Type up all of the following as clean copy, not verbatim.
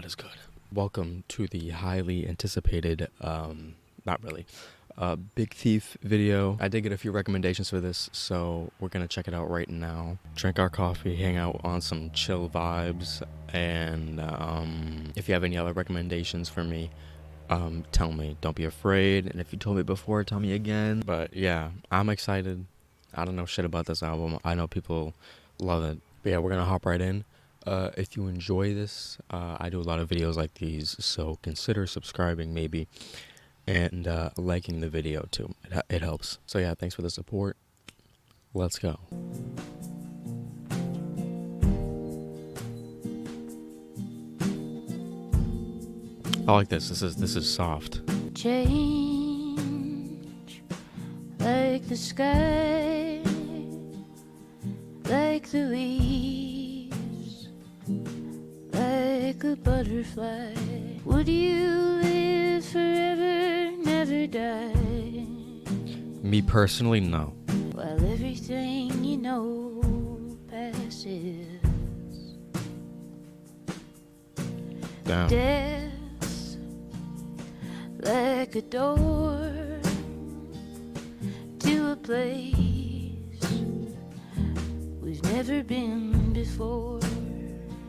God is good. Welcome to the highly anticipated, not really, Big Thief video. I did get a few recommendations for this, so we're gonna check it out right now. Drink our coffee, hang out on some chill vibes, and if you have any other recommendations for me, tell me. Don't be afraid, and if you told me before, tell me again. But yeah, I'm excited. I don't know shit about this album. I know people love it. But yeah, we're gonna hop right in. If you enjoy this, I do a lot of videos like these, so consider subscribing maybe, and liking the video too. It helps. So yeah, thanks for the support. Let's go. I like this. This is soft. Change like the sky, like the leaves, like a butterfly. Would you live forever, never die? Me personally, no. While everything you know passes. Damn. Death like a door to a place we've never been before.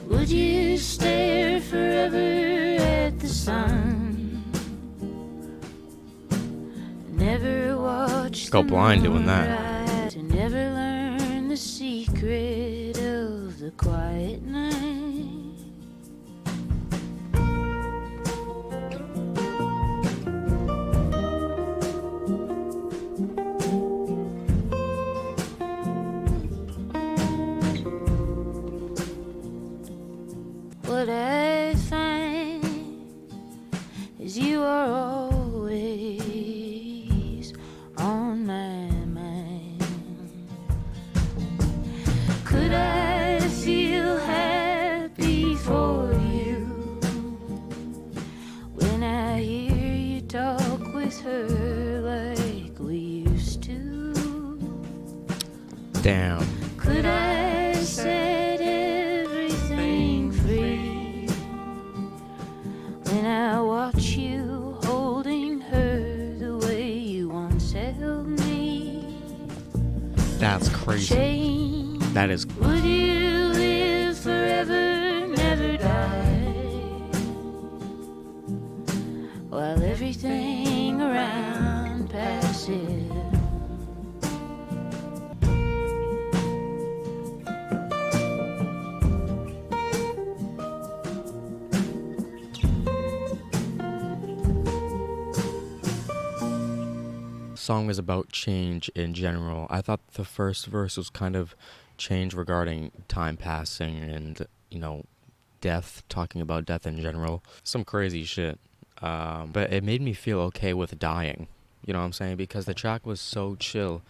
Would you stare forever at the sun? Never watch Go the blind doing that. moonrise, to never learn the secret of the quiet night. What I find is you are always on my mind. Could I feel happy for you when I hear you talk with her like we used to? Damn. Could I set everything free when I watch you holding her the way you once held me? That's crazy. Change. That is. Would you live forever, never die? While everything around passes. Song is about change in general. I thought the first verse was kind of change regarding time passing and, you know, death, talking about death in general. Some crazy shit. But it made me feel okay with dying. You know what I'm saying? Because the track was so chill.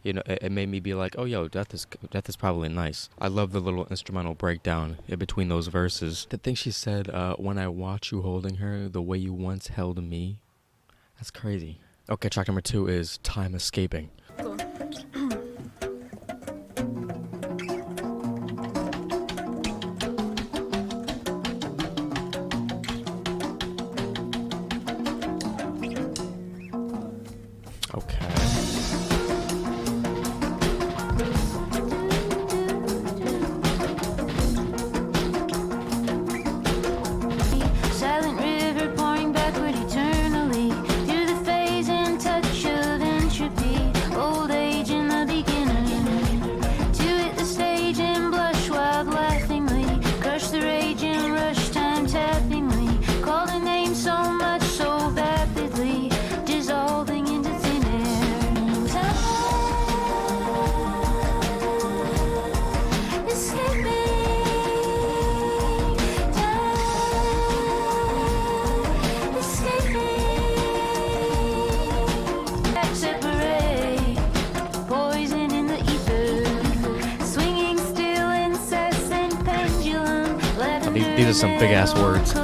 You know, it made me be like, oh, yo, death is probably nice. I love the little instrumental breakdown in between those verses. The thing she said, when I watch you holding her the way you once held me, that's crazy. Okay, track number 2 is Time Escaping. Cool. Okay. Silent river pouring backward eternally through the phase and touch of entropy. Old age in the beginning. To hit the stage and blush wild laughingly. Crush the rage and rush time tappingly. Call the name so much so rapidly. Dissolving into thin air. Time escaping. Time escaping. Separate. Poison in the ether. Swinging still incessant pendulum. These are some big ass words.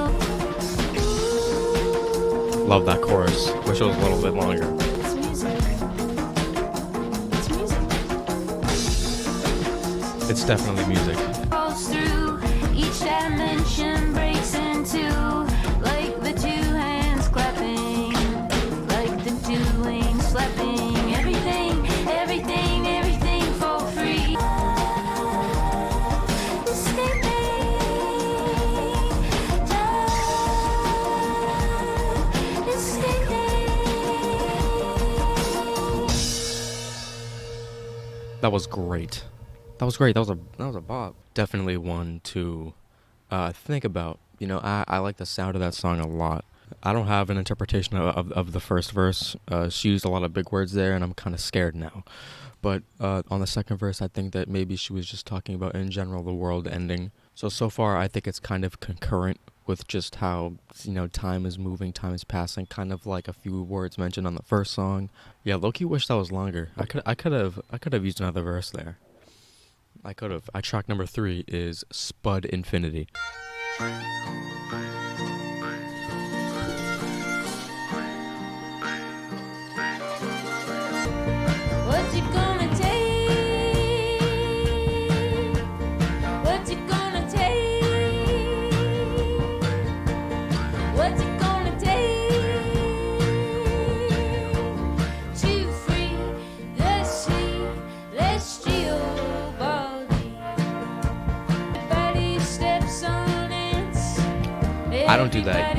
Love that chorus. Wish it was a little bit longer. It's music. It's music. It's definitely music. Falls through each dimension, breaks into That was great. That was great. That was a bop. Definitely one to think about. You know, I like the sound of that song a lot. I don't have an interpretation of the first verse. She used a lot of big words there, and I'm kind of scared now. But on the second verse, I think that maybe she was just talking about, in general, the world ending. So far, I think it's kind of concurrent with just how, you know, time is moving, time is passing, kind of like a few words mentioned on the first song. Yeah, low-key wish that was longer. I could have used another verse there. I could have. Track number 3 is Spud Infinity. What's it gonna take? What's it gonna take? What's it gonna take to free the celestial body? Everybody steps on it. I don't do that.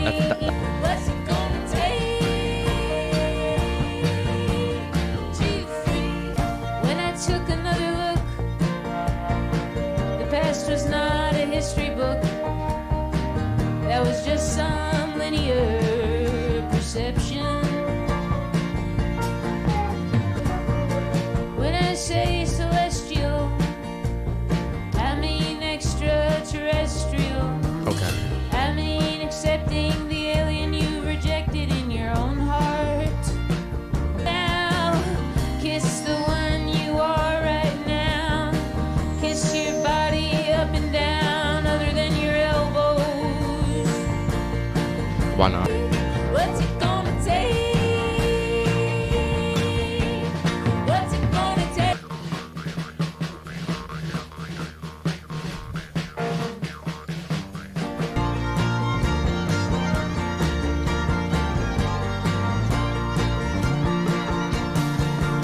What's it gonna take to free? When I took another look, the past was not a history book. That was just some linear perception. When I say celestial, I mean extraterrestrial. Okay. I mean accepting the alien you rejected in your own heart. Now, kiss the one you are right now. Kiss your body up and down, other than your elbows. Why not? What's it gonna take? What's it gonna take?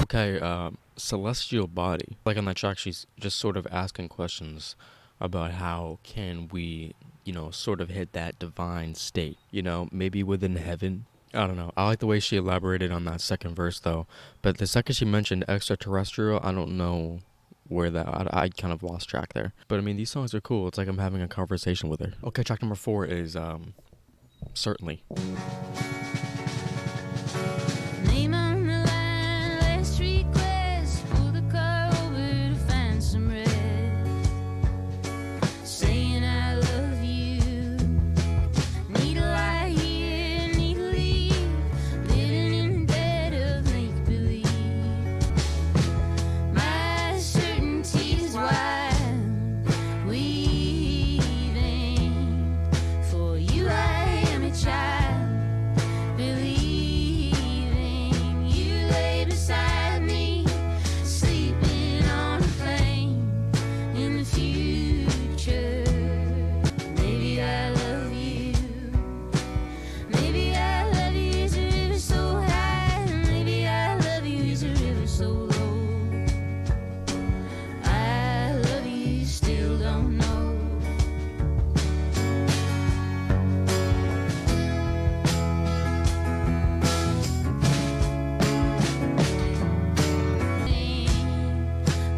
Okay, celestial body. Like on that track, she's just sort of asking questions about how can we, you know, sort of hit that divine state, you know, maybe within heaven. I don't know. I like the way she elaborated on that second verse, though. But the second she mentioned extraterrestrial, I don't know where that... I kind of lost track there. But, I mean, these songs are cool. It's like I'm having a conversation with her. Okay, track number 4 is, Certainly. Name on the line, last request. Pull the car over to find some rest. Saying I love you. Need a lie here, need to leave. Living in the bed of make believe. My certainty is why weaving. For you I am a child. Believing you lay beside me, sleeping on a plane in the future. Maybe I love you. Maybe I love you as a river so high. Maybe I love you as a river so low. I love you, still don't know.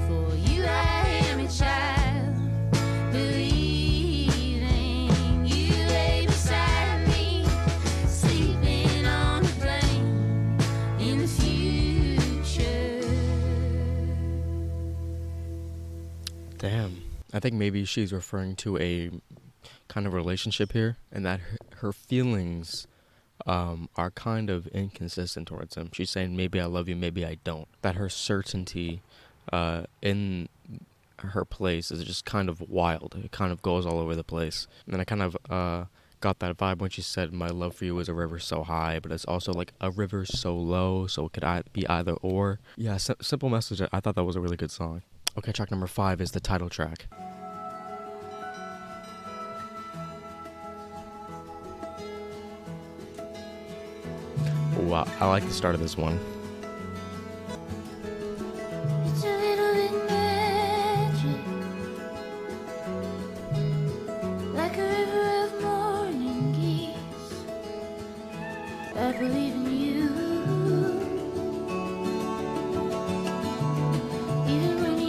For you I am a child, believing you lay beside me, sleeping on a plane in the future. Damn. I think maybe she's referring to a kind of relationship here, and that her feelings are kind of inconsistent towards him. She's saying, maybe I love you, maybe I don't. That her certainty in her place is just kind of wild. It kind of goes all over the place. And then I kind of got that vibe when she said, my love for you is a river so high, but it's also like a river so low, so it could be either or. Yeah, simple message. I thought that was a really good song. Okay, track number 5 is the title track. Wow, I like the start of this one. It's a little bit magic, like a river of morning geese. I believe in you, even when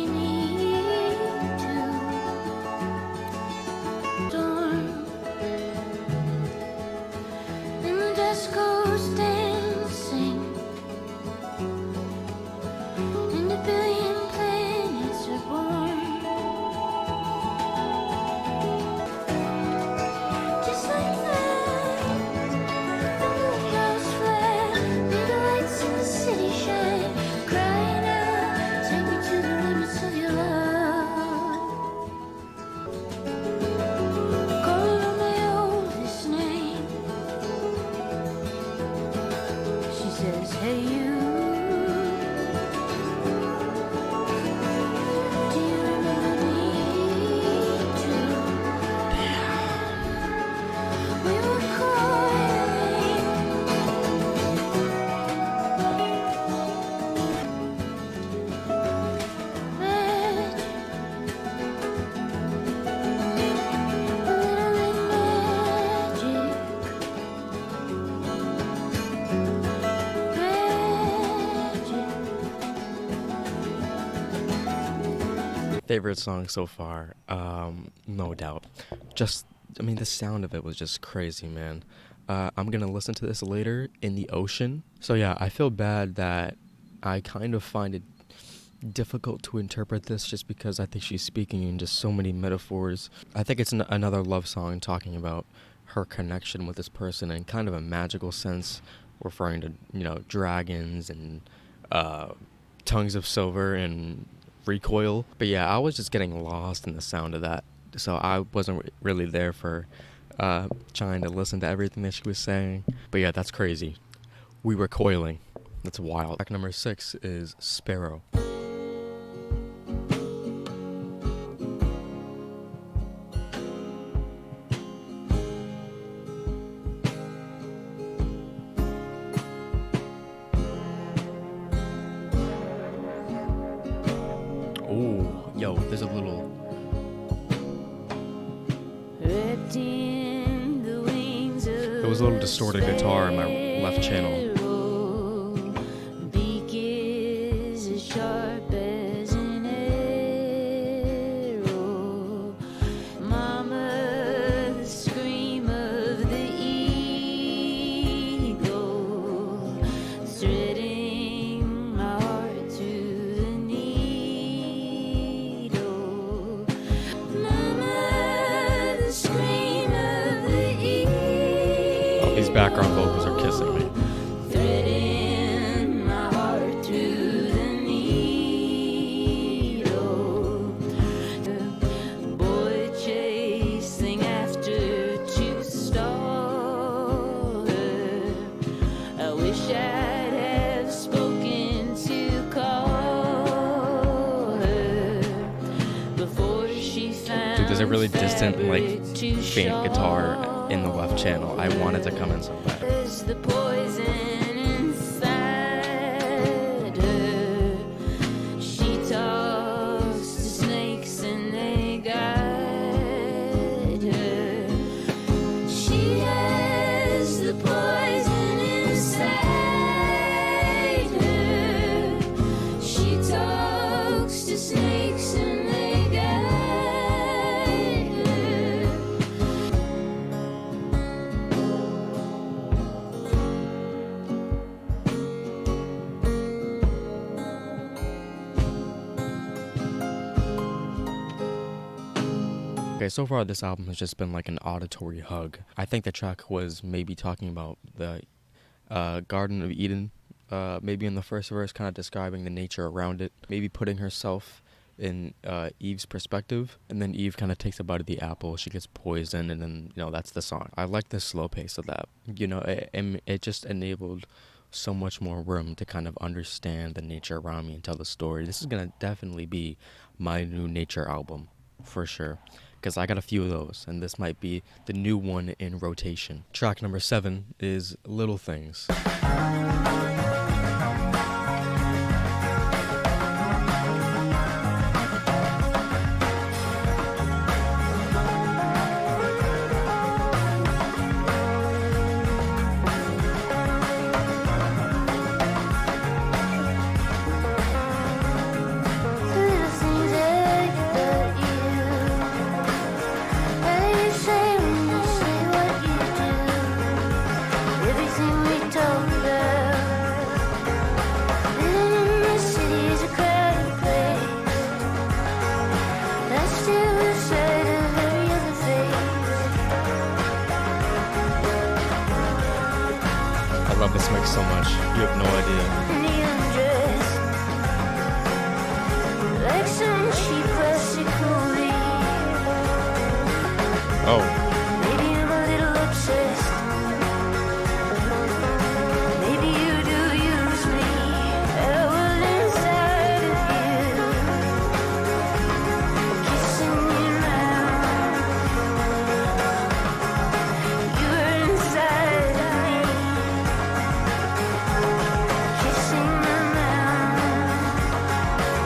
Favorite song so far, no doubt. Just, I mean, the sound of it was just crazy, man. I'm gonna listen to this later in the ocean. So yeah, I feel bad that I kind of find it difficult to interpret this just because I think she's speaking in just so many metaphors. I think it's another love song talking about her connection with this person in kind of a magical sense, referring to, you know, dragons and tongues of silver and recoil. But yeah, I was just getting lost in the sound of that, so I wasn't really there for trying to listen to everything that she was saying. But yeah, that's crazy. We were coiling. That's wild. Track number 6 is Sparrow. Oh, yo, there's a little. There was a little distorted guitar in my left channel. Beak is as sharp as an arrow. Mama, the scream of the eagle, threading my heart through the needle. Mama, the scream of the eagle. These background vocals are kissing me. Threading my heart through the needle. Boy chasing after to stall her. I wish I'd have spoken to call her before she found. Dude, there's a really distant, like, fabric to faint guitar in the left channel. I wanted to come in so bad. There's the poison inside her. She talks to snakes and they guide her. She has the poison inside her. She talks to snakes and they guide her. Okay, so far this album has just been like an auditory hug. I think the track was maybe talking about the Garden of Eden, maybe in the first verse, kind of describing the nature around it, maybe putting herself in Eve's perspective, and then Eve kind of takes a bite of the apple, she gets poisoned, and then, you know, that's the song. I like the slow pace of that. You know, it just enabled so much more room to kind of understand the nature around me and tell the story. This is gonna definitely be my new nature album, for sure, because I got a few of those, and this might be the new one in rotation. Track number 7 is Little Things. Little things about you. How you say when you say what you do. Everything we talk about. Living in the city is a crowded place. That's still the sight of every other face. I love this mix so much. You have no idea. Neon dress, like some cheap plastic movie. Oh, Maybe I'm a little obsessed. Maybe you do use me. I was inside of you, kissing you now. You were inside of me, kissing my mouth.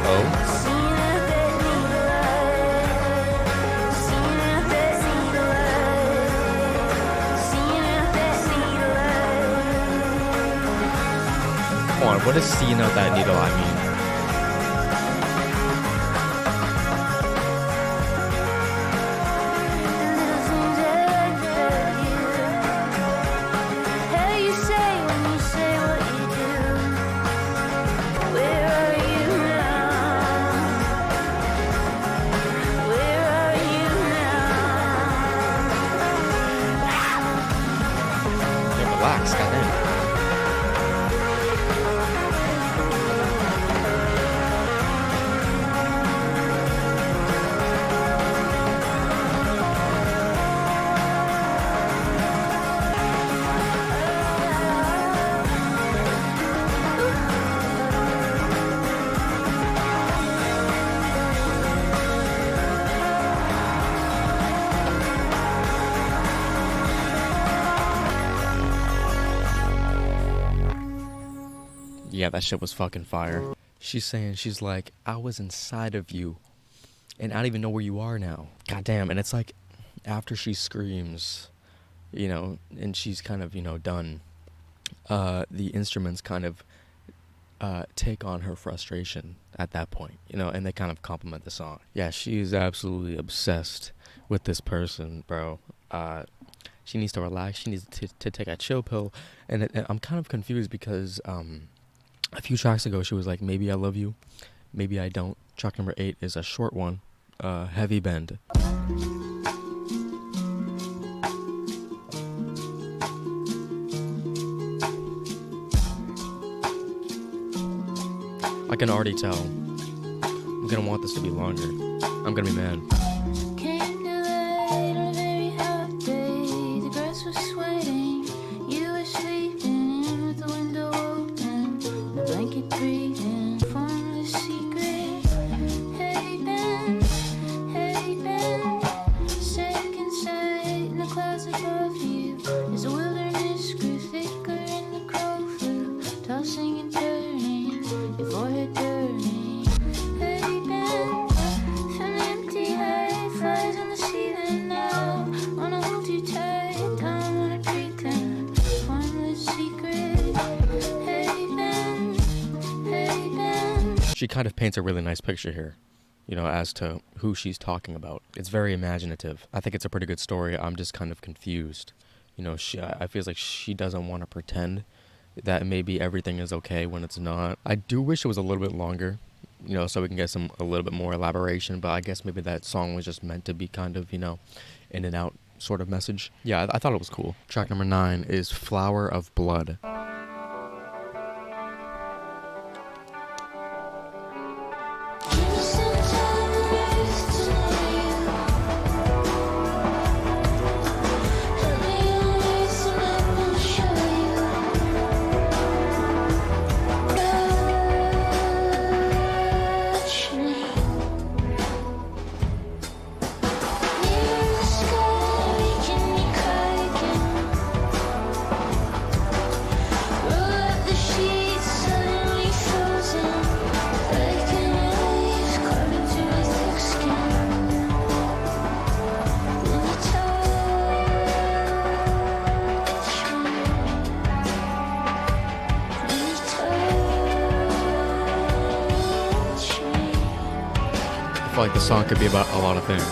oh. Seen out that needle eye, seen out that needle eye, seen out that needle eye. Hold on, what does seeing out that needle eye mean? Yeah, that shit was fucking fire. She's saying, she's like, I was inside of you, and I don't even know where you are now. Goddamn. And it's like, after she screams, you know, and she's kind of, you know, done, the instruments kind of take on her frustration at that point, you know, and they kind of complement the song. Yeah, she is absolutely obsessed with this person, bro. She needs to relax. She needs to take a chill pill. And I'm kind of confused because a few tracks ago she was like, maybe I love you, maybe I don't. Track number 8 is a short one, Heavy Bend. I can already tell I'm gonna want this to be longer. I'm gonna be mad. Came too late on a very hot day. The grass was sweating. You were sleeping with the window open, the blanket breathing. Formless secret. Hey Ben, second sight in the clouds above you. As the wilderness grew thicker and the crow flew, tossing and turning, your forehead burning. Hey Ben, an empty head flies on the ceiling now. Wanna hold you tight, don't wanna pretend. Formless secret. Hey Ben. She kind of paints a really nice picture here, you know, as to who she's talking about. It's very imaginative. I think it's a pretty good story. I'm just kind of confused. You know, I feel like she doesn't want to pretend that maybe everything is okay when it's not. I do wish it was a little bit longer, you know, so we can get a little bit more elaboration, but I guess maybe that song was just meant to be kind of, you know, in and out sort of message. Yeah, I thought it was cool. Track number 9 is Flower of Blood. I feel like the song could be about a lot of things.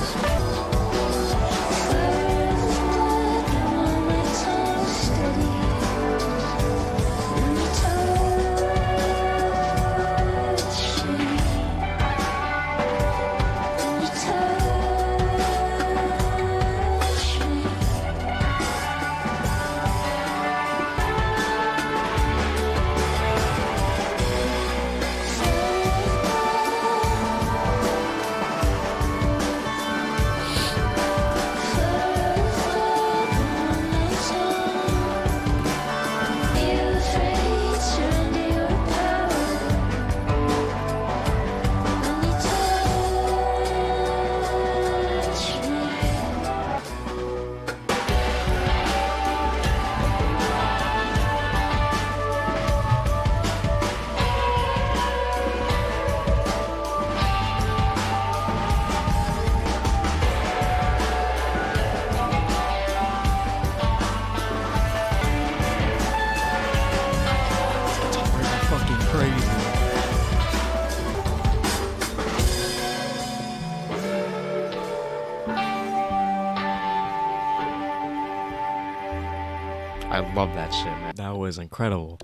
I love that shit, man. That was incredible.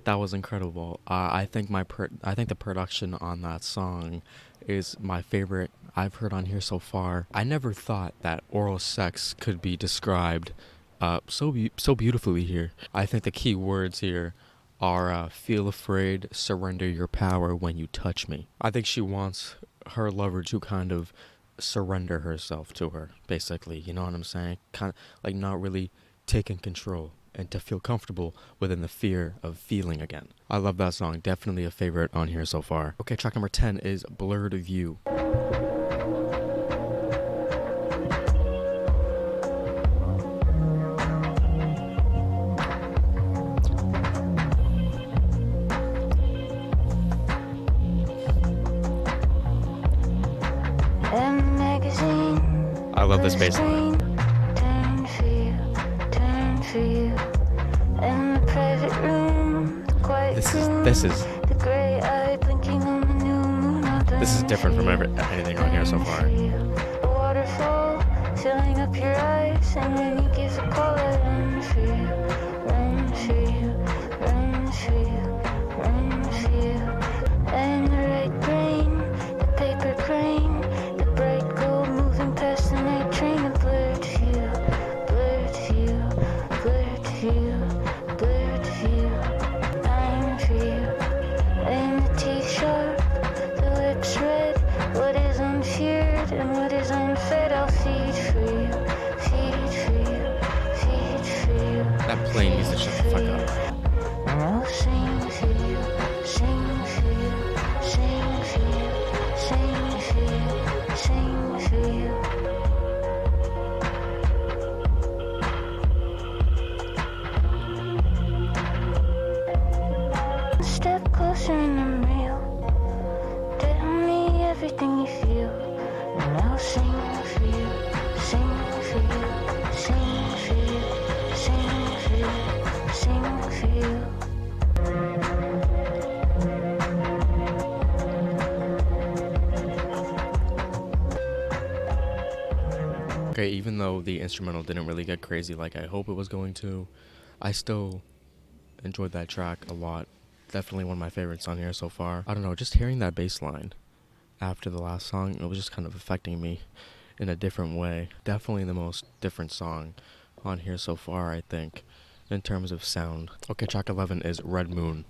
That was incredible. I think the production on that song is my favorite I've heard on here so far. I never thought that oral sex could be described so beautifully here. I think the key words here are feel afraid, surrender your power when you touch me. I think she wants her lover to kind of surrender herself to her, basically. You know what I'm saying? Kind of like not really taking control, and to feel comfortable within the fear of feeling again. I love that song. Definitely a favorite on here so far. Okay, track number 10 is Blurred View. I love this bass line. Turn for you, turn for you. In the private room, the quiet room, This is the gray eye blinking on the new moon. this is different from anything on here so far. The waterfall filling up your eyes, and when you give a call, I run for you, run for you, run for you, run for you. And the right brain, the paper crane, the bright gold moving past the night train, a blurred view, blurred view, blurred view, blurred view. I'm for you. And the teeth sharp, the lips red. What is unfeared and what is unfed, I'll feed for you, feed for you, feed for you. That plane needs to shut the fuck up. And I'll sing for you, sing for you, sing for you, sing for you, sing for you. Step closer and I'm real. Tell me everything you feel. And I'll sing for you, sing for you, sing for you, sing for you, sing for you. Okay, even though the instrumental didn't really get crazy like I hope it was going to, I still enjoyed that track a lot. Definitely one of my favorites on here so far. I don't know, just hearing that bass line after the last song, it was just kind of affecting me in a different way. Definitely the most different song on here so far, I think, in terms of sound. Okay, track 11 is Red Moon.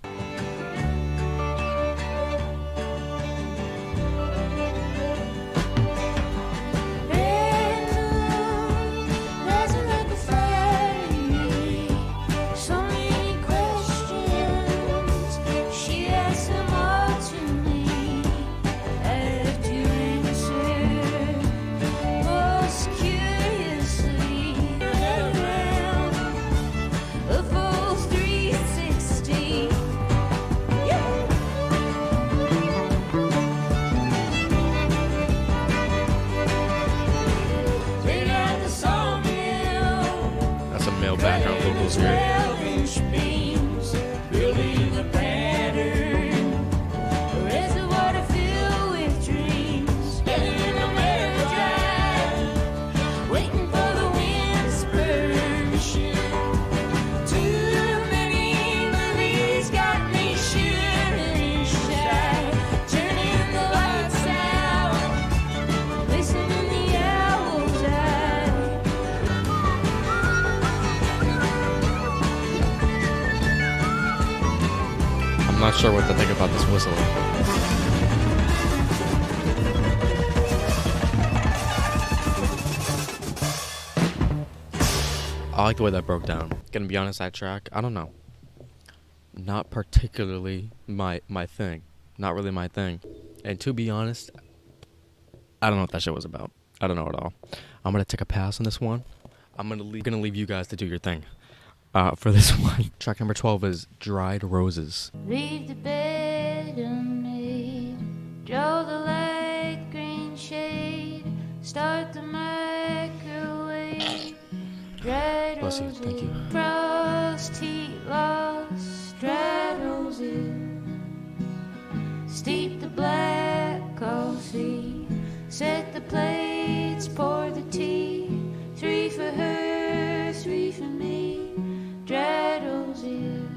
Background vocals here. I'm not sure what to think about this whistle. I like the way that broke down. Gonna be honest, that track, I don't know. Not particularly my thing. Not really my thing. And to be honest, I don't know what that shit was about. I don't know at all. I'm gonna take a pass on this one. I'm gonna leave you guys to do your thing. For this one. Track number 12 is Dried Roses. Leave the bed unmade, draw the light green shade, start the microwave. Dried Bless you, roses, thank you. frost, heat loss, dried roses. Steep the black coffee, set the plates, pour the tea. 3 for her, 3 for me. Dried roses.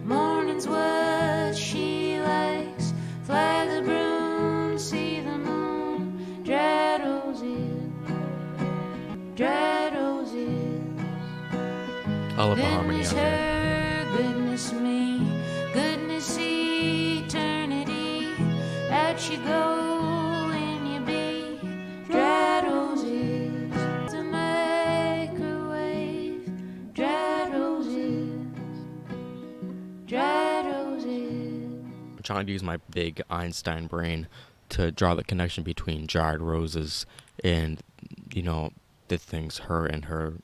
Morning's what she likes. Fly the broom, see the moon. Dried roses. Dried roses. I love the harmony Goodness on here. her, goodness me, goodness eternity. Out you go and you be. Dried roses. The microwave. Dried roses. Dried roses. I'm trying to use my big Einstein brain to draw the connection between Dried Roses and, you know, the things her and her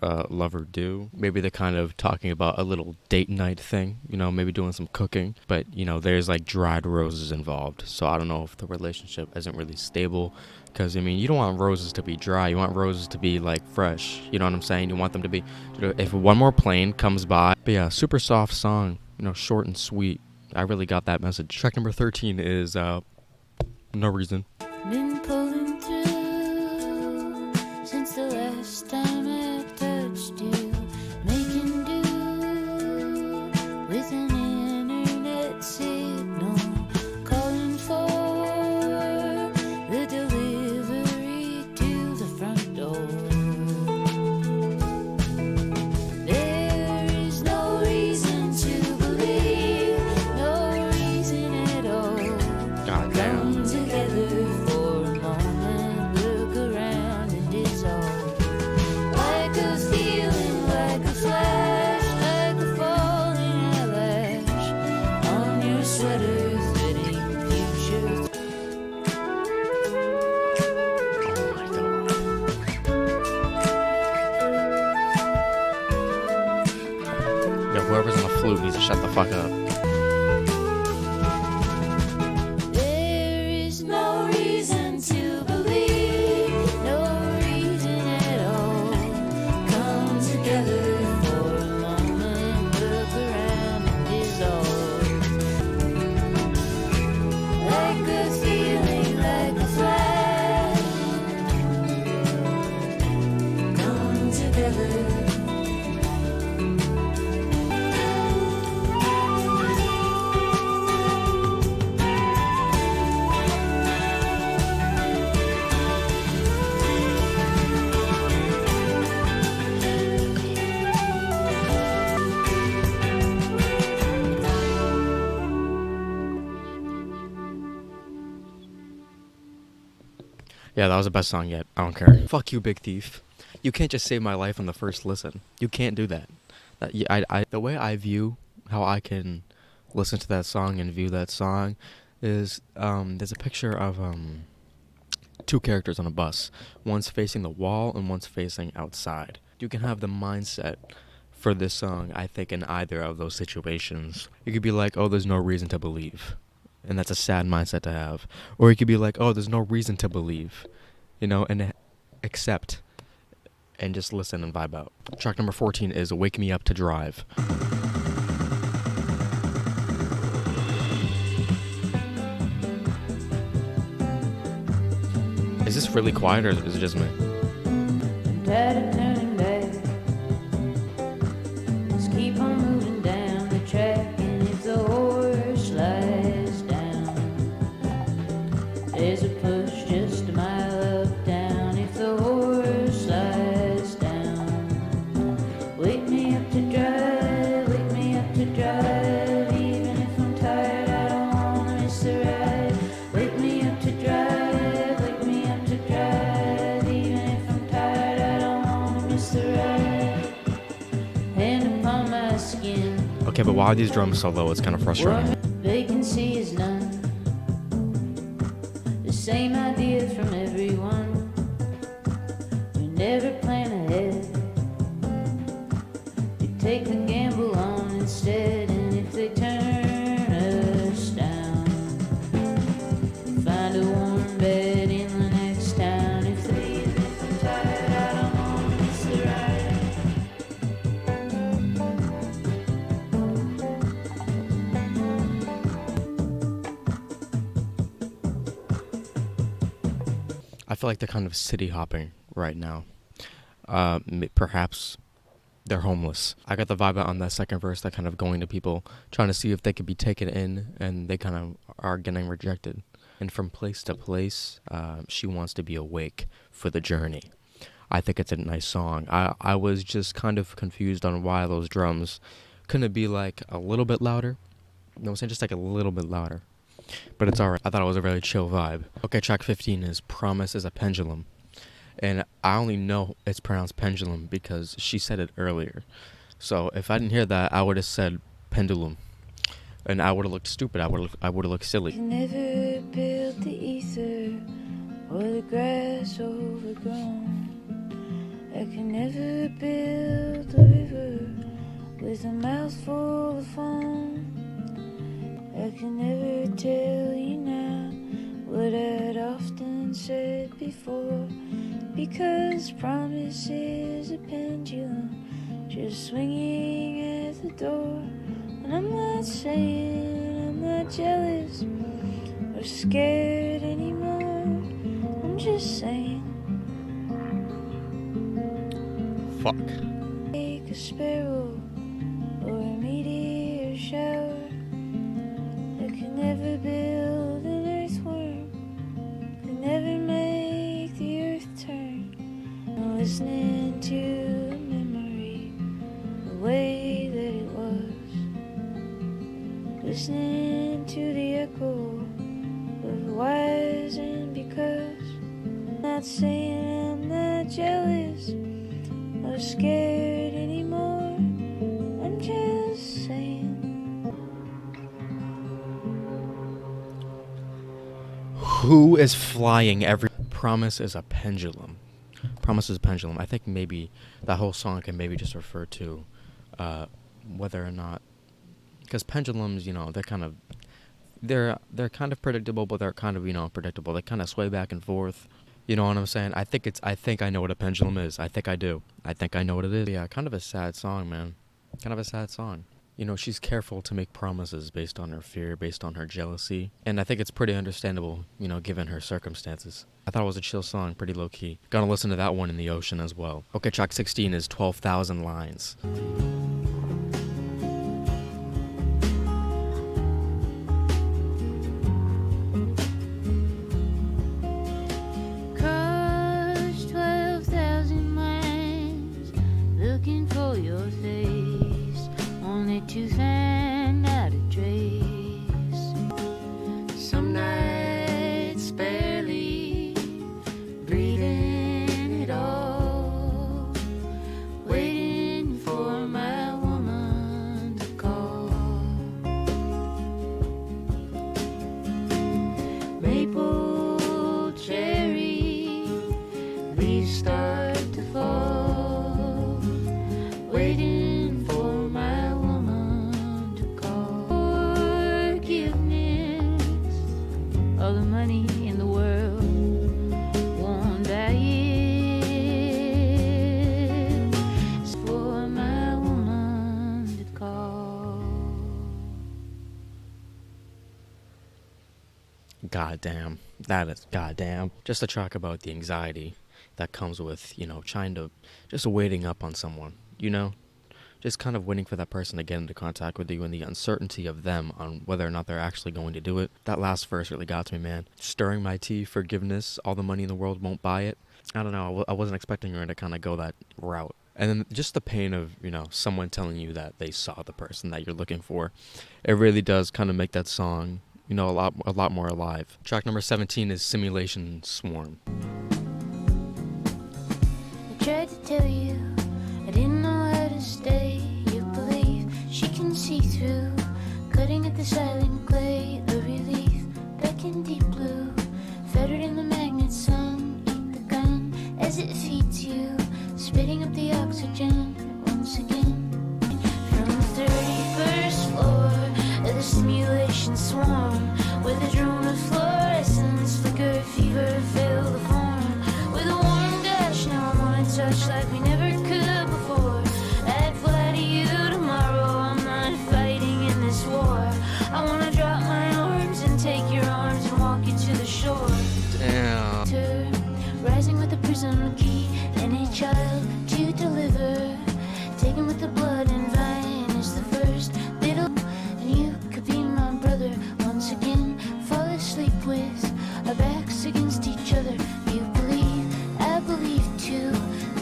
lover do. Maybe they're kind of talking about a little date night thing, you know, maybe doing some cooking. But, you know, there's like dried roses involved. So I don't know if the relationship isn't really stable. Because, I mean, you don't want roses to be dry. You want roses to be like fresh. You know what I'm saying? You want them to be, if one more plane comes by. But yeah, super soft song, you know, short and sweet. I really got that message. Track number 13 is No Reason. Been pulling through since the last time I touched you, making do with an internet signal, calling for the delivery to the front door. There is no reason to believe, no reason at all. God damn. Come together for a moment, look around and dissolve. Like a feeling, like a flash, like a falling eyelash on your sweater, threading the future. Oh my god. Yo, whoever's on the flute needs to shut the fuck up. There is no reason to believe, no reason at all. Come together for a moment, look around and dissolve. Like a feeling, like a flash. Come together. Yeah, that was the best song yet. I don't care. Fuck you, Big Thief. You can't just save my life on the first listen. You can't do that. The way I view how I can listen to that song and view that song is there's a picture of two characters on a bus. One's facing the wall and one's facing outside. You can have the mindset for this song, I think, in either of those situations. You could be like, oh, there's no reason to believe. And that's a sad mindset to have. Or you could be like, oh, there's no reason to believe, you know, and accept and just listen and vibe out. Track number 14 is Wake Me Up to Drive. Is this really quiet or is it just me? I'm tired of turning back. Just keep on moving down the track, and if the horse lies down, there's a push just a mile up down. If the horse lies down, wake me up to drive, wake me up to drive. Even if I'm tired, I don't wanna miss the ride. Wake me up to drive, wake me up to drive. Even if I'm tired, I don't wanna miss the ride. Hand upon my skin. Okay, but why are these drums so low? It's kind of frustrating. Vacancy is none. The same ideas from everyone. We never plan ahead. We take the gamble on instead. And if they turn us down, find a warm bed in the next town. If I'm tired, I don't wanna miss the ride. I feel like they're kind of city hopping right now. Perhaps they're homeless. I got the vibe on that second verse. They're kind of going to people, trying to see if they could be taken in, and they kind of are getting rejected. And from place to place, she wants to be awake for the journey. I think it's a nice song. I was just kind of confused on why those drums couldn't it be like a little bit louder. You know what I'm saying? Just like a little bit louder. But it's alright. I thought it was a really chill vibe. Okay, track 15 is Promise is a Pendulum. And I only know it's pronounced pendulum because she said it earlier. So if I didn't hear that, I would have said pendulum. And I would have looked stupid. I would have looked silly. Can never build the ether or the grass overgrown. I can never build a river with a mouthful of foam. I can never tell you now what I'd often said before, because promise is a pendulum just swinging at the door. And I'm not saying I'm not jealous or scared anymore. I'm just saying, fuck. Like a sparrow or a meteor shower. I could never build an earthworm, could never make the earth turn. I'm listening to a memory, the way that it was, listening to the echo of whys and because. I'm not saying I'm not jealous or scared anymore. I'm just saying. Who is flying every... Promise is a pendulum. Promise is a pendulum. I think maybe that whole song can maybe just refer to whether or not... Because pendulums, you know, they're kind of predictable, but they're kind of, you know, unpredictable. They kind of sway back and forth. You know what I'm saying? I think I know what a pendulum is. I think I do. I think I know what it is. Yeah, kind of a sad song, man. Kind of a sad song. You know, she's careful to make promises based on her fear, based on her jealousy. And I think it's pretty understandable, you know, given her circumstances. I thought it was a chill song, pretty low-key. Gonna listen to that one in the ocean as well. Okay, track 16 is 12,000 Lines. Crossed 12,000 miles looking for your face, only to find not a trace. Some nights barely breathing at all, waiting for my woman to call. Maple cherry leaves start to fall, waiting for my woman to call. Forgiveness, all the money in the world won't buy it. It's for my woman to call. Goddamn. That is goddamn. Just to talk about the anxiety that comes with, you know, just waiting up on someone, you know? Just kind of waiting for that person to get into contact with you, and the uncertainty of them on whether or not they're actually going to do it. That last verse really got to me, man. Stirring my tea, forgiveness, all the money in the world won't buy it. I don't know, I wasn't expecting her to kind of go that route. And then just the pain of, you know, someone telling you that they saw the person that you're looking for. It really does kind of make that song, you know, a lot more alive. Track number 17 is Simulation Swarm. I tried to tell you I didn't know how to stay. You believe she can see through, cutting at the silent clay. The relief back in deep blue, fettered in the magnet sun. Eat the gun as it feeds you, spitting up the oxygen once again. From the 31st floor of the simulation swarm, with a drone of fluorescence, flicker, fever, fill the form. With a warm dash, now I wanna touch like we never could before. I'd fly to you tomorrow, I'm not fighting in this war. I wanna drop my arms and take your arms and walk you to the shore. Damn. Rising with the prism key and a child to deliver, taken with the blood and vine is the first little. And you could be my brother once again. Fall asleep with our backs against each other. You believe, I believe too.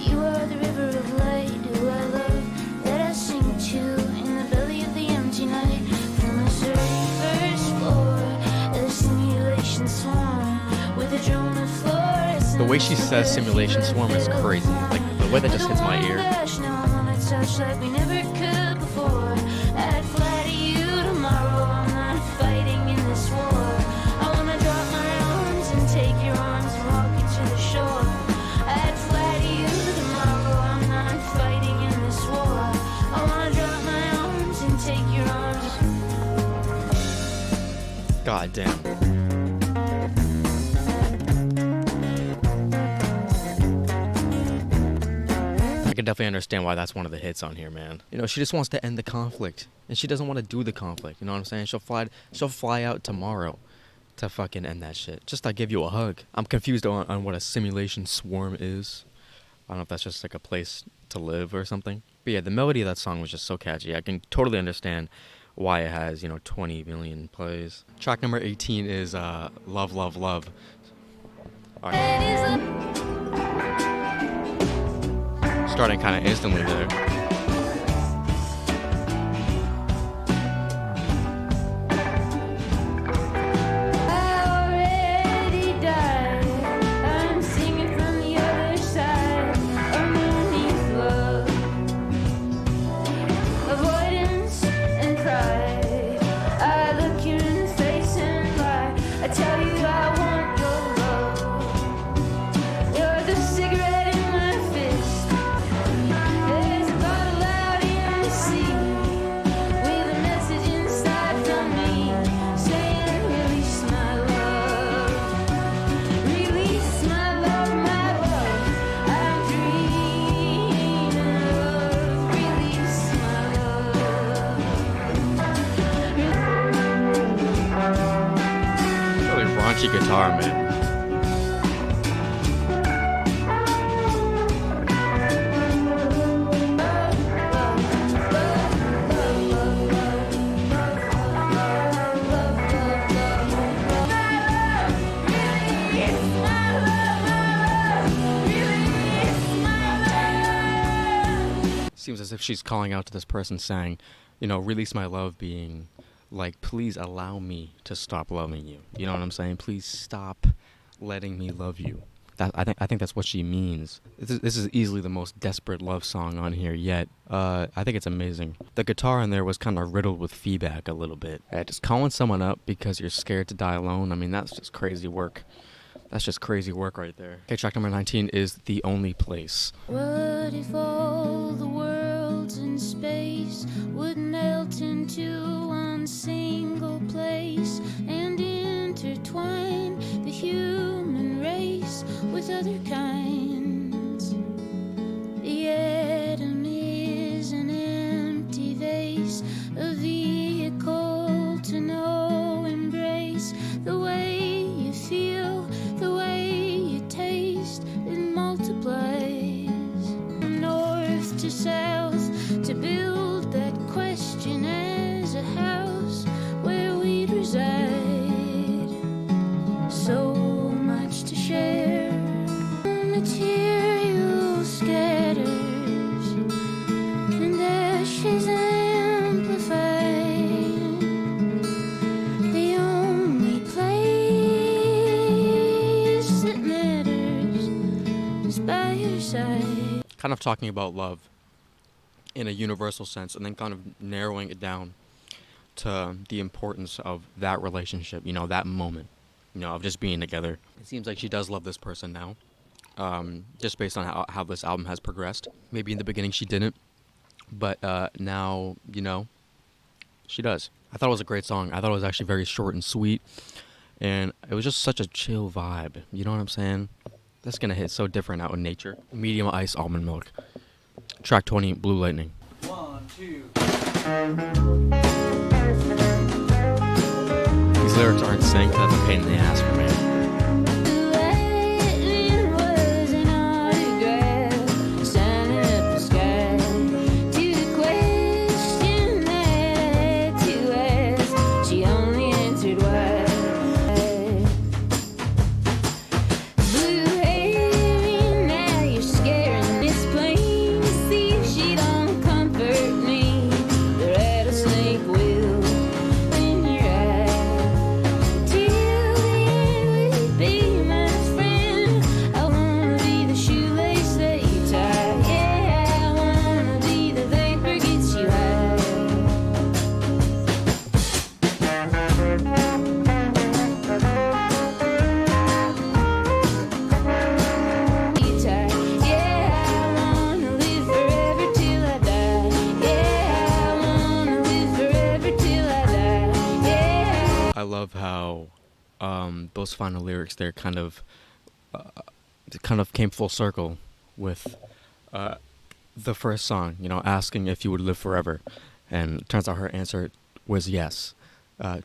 You are the river of light who I love, that I sing to in the belly of the empty night. From the 31st floor of the simulation swarm, with a drone of fluorescence. The way she says Simulation Swarm is crazy. Like, the way that just hits my ear. Now I wanna touch like we never could before. I'd fly to you tomorrow, I'm not fighting in this war. I wanna drop my arms and take your arms and walk you to the shore. I'd fly to you tomorrow, Damn. I can definitely understand why that's one of the hits on here, man. You know, she just wants to end the conflict, and she doesn't want to do the conflict. You know what I'm saying? She'll fly out tomorrow to fucking end that shit. Just to give you a hug. I'm confused on what a simulation swarm is. I don't know if that's just like a place to live or something. But yeah, the melody of that song was just so catchy. I can totally understand why it has, 20 million plays. Track number 18 is Love, Love, Love. All right. Starting kind of instantly there. Guitar, man. Seems as if she's calling out to this person saying, release my love, being like, please allow me to stop loving you. You know what I'm saying? Please stop letting me love you. I think that's what she means. This is easily the most desperate love song on here yet. I think it's amazing. The guitar in there was kind of riddled with feedback a little bit. Just calling someone up because you're scared to die alone. I mean, that's just crazy work. That's just crazy work right there. Okay, track number 19 is The Only Place. What if all the worlds in space would melt into one single place and intertwine the human race with other kinds? The atom is an empty vase, a vehicle to no embrace. The way you feel, the way you taste, it multiplies. From north to south, to build that question as a house where we'd reside. So much to share. Material scatters and ashes amplified. The only place that matters is by your side. Kind of talking about love in a universal sense, and then kind of narrowing it down to the importance of that relationship, that moment, of just being together. It seems like she does love this person now, just based on how this album has progressed. Maybe in the beginning she didn't, but now, she does. I thought it was a great song. I thought it was actually very short and sweet, and it was just such a chill vibe. You know what I'm saying? That's gonna hit so different out in nature. Medium ice almond milk. Track 20, Blue Lightning. 1, 2. These lyrics aren't synced. That's a pain in the ass for me. those final lyrics there kind of came full circle with the first song, you know, asking if you would live forever. And it turns out her answer was yes,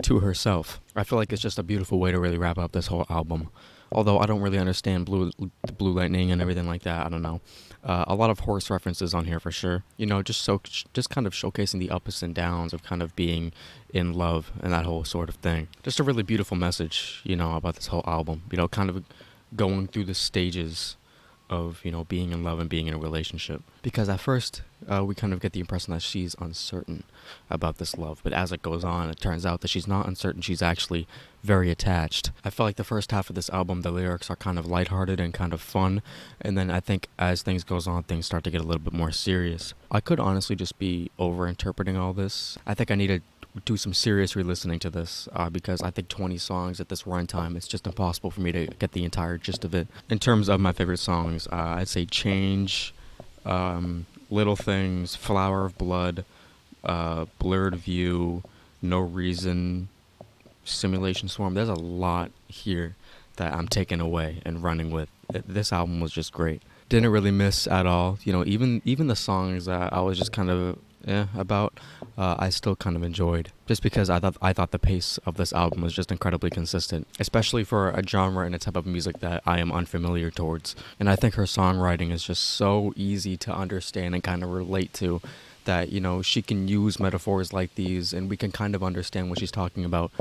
to herself. I feel like it's just a beautiful way to really wrap up this whole album. Although I don't really understand the Blue Lightning and everything like that. I don't know. A lot of horse references on here for sure. You know, just kind of showcasing the ups and downs of kind of being in love and that whole sort of thing. Just a really beautiful message, you know, about this whole album. You know, kind of going through the stages of, you know, being in love and being in a relationship. Because at first, we kind of get the impression that she's uncertain about this love. But as it goes on, it turns out that she's not uncertain. She's actually very attached. I feel like the first half of this album, the lyrics are kind of lighthearted and kind of fun. And then I think as things goes on, things start to get a little bit more serious. I could honestly just be over-interpreting all this. I think I need to do some serious re-listening to this because I think 20 songs at this runtime, it's just impossible for me to get the entire gist of it. In terms of my favorite songs, I'd say Change, Little Things, Flower of Blood, Blurred View, No Reason, Simulation Swarm. There's a lot here that I'm taking away and running with. This album was just great. Didn't really miss at all. You know, even the songs that I was just kind of about, I still kind of enjoyed, just because I thought the pace of this album was just incredibly consistent, especially for a genre and a type of music that I am unfamiliar towards. And I think her songwriting is just so easy to understand and kind of relate to, that, you know, she can use metaphors like these and we can kind of understand what she's talking about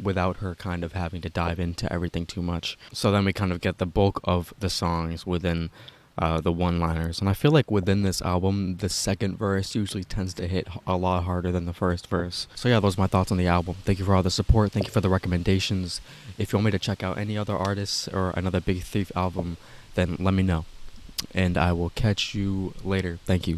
without her kind of having to dive into everything too much. So then we kind of get the bulk of the songs within the one-liners. And I feel like within this album, the second verse usually tends to hit a lot harder than the first verse. So yeah, those are my thoughts on the album. Thank you for all the support. Thank you for the recommendations. If you want me to check out any other artists or another Big Thief album, then let me know. And I will catch you later. Thank you.